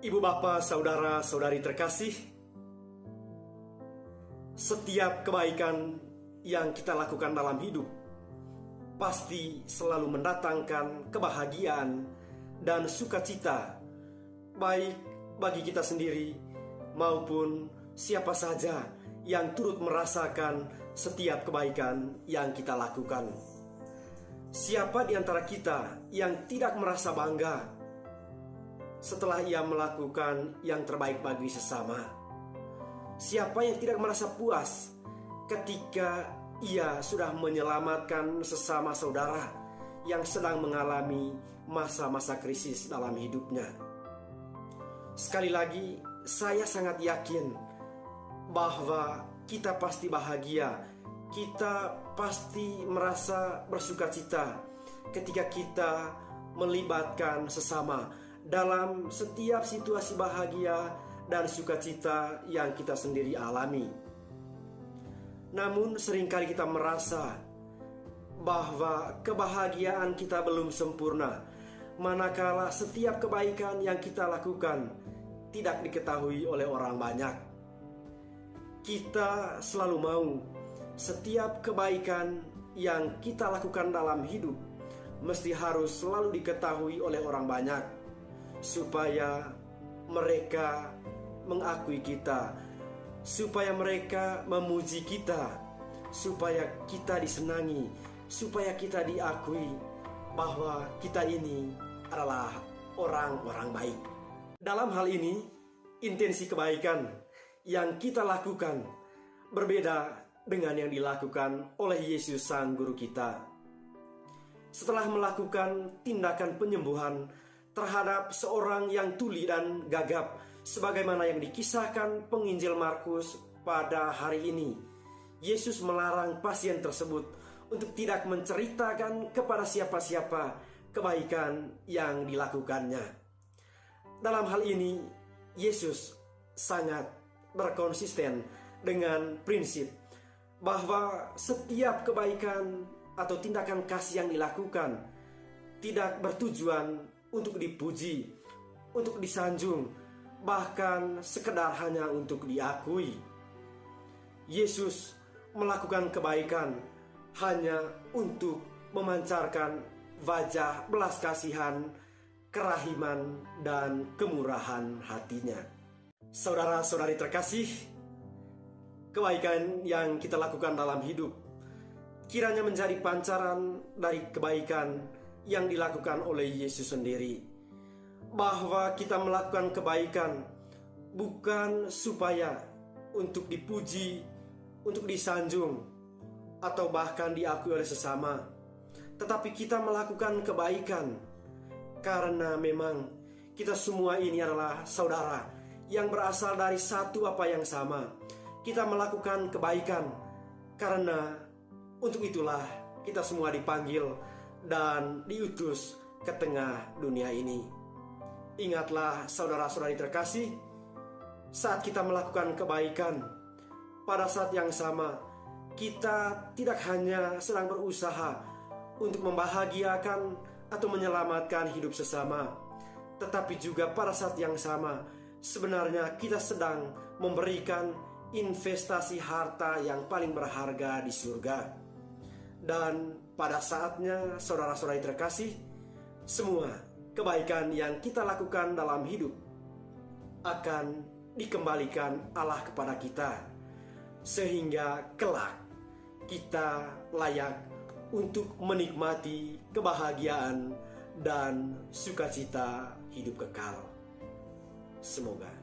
Ibu bapa, saudara-saudari terkasih, setiap kebaikan yang kita lakukan dalam hidup pasti selalu mendatangkan kebahagiaan dan sukacita, baik bagi kita sendiri maupun siapa saja yang turut merasakan setiap kebaikan yang kita lakukan. Siapa di antara kita yang tidak merasa bangga setelah ia melakukan yang terbaik bagi sesama? Siapa yang tidak merasa puas ketika ia sudah menyelamatkan sesama saudara yang sedang mengalami masa-masa krisis dalam hidupnya? Sekali lagi, saya sangat yakin bahwa kita pasti bahagia, kita pasti merasa bersukacita ketika kita melibatkan sesama dalam setiap situasi bahagia dan sukacita yang kita sendiri alami. Namun seringkali kita merasa bahwa kebahagiaan kita belum sempurna, manakala setiap kebaikan yang kita lakukan tidak diketahui oleh orang banyak. Kita selalu mau setiap kebaikan yang kita lakukan dalam hidup mesti harus selalu diketahui oleh orang banyak, supaya mereka mengakui kita, supaya mereka memuji kita, supaya kita disenangi, supaya kita diakui bahwa kita ini adalah orang-orang baik. Dalam hal ini, intensi kebaikan yang kita lakukan berbeda dengan yang dilakukan oleh Yesus Sang Guru kita. Setelah melakukan tindakan penyembuhan terhadap seorang yang tuli dan gagap, sebagaimana yang dikisahkan penginjil Markus pada hari ini, Yesus melarang pasien tersebut untuk tidak menceritakan kepada siapa-siapa kebaikan yang dilakukannya. Dalam hal ini, Yesus sangat berkonsisten dengan prinsip bahwa setiap kebaikan atau tindakan kasih yang dilakukan tidak bertujuan untuk dipuji, untuk disanjung, bahkan sekedar hanya untuk diakui. Yesus melakukan kebaikan hanya untuk memancarkan wajah belas kasihan, kerahiman, dan kemurahan hatinya. Saudara-saudari terkasih, kebaikan yang kita lakukan dalam hidup kiranya menjadi pancaran dari kebaikan yang dilakukan oleh Yesus sendiri. Bahwa kita melakukan kebaikan bukan supaya untuk dipuji, untuk disanjung, atau bahkan diakui oleh sesama, tetapi kita melakukan kebaikan karena memang kita semua ini adalah saudara yang berasal dari satu apa yang sama. Kita melakukan kebaikan karena untuk itulah kita semua dipanggil dan diutus ke tengah dunia ini. Ingatlah saudara-saudari terkasih, saat kita melakukan kebaikan, pada saat yang sama kita tidak hanya sedang berusaha untuk membahagiakan atau menyelamatkan hidup sesama, tetapi juga pada saat yang sama sebenarnya kita sedang memberikan investasi harta yang paling berharga di surga. Dan pada saatnya, saudara-saudari terkasih, semua kebaikan yang kita lakukan dalam hidup akan dikembalikan Allah kepada kita, sehingga kelak kita layak untuk menikmati kebahagiaan dan sukacita hidup kekal. Semoga.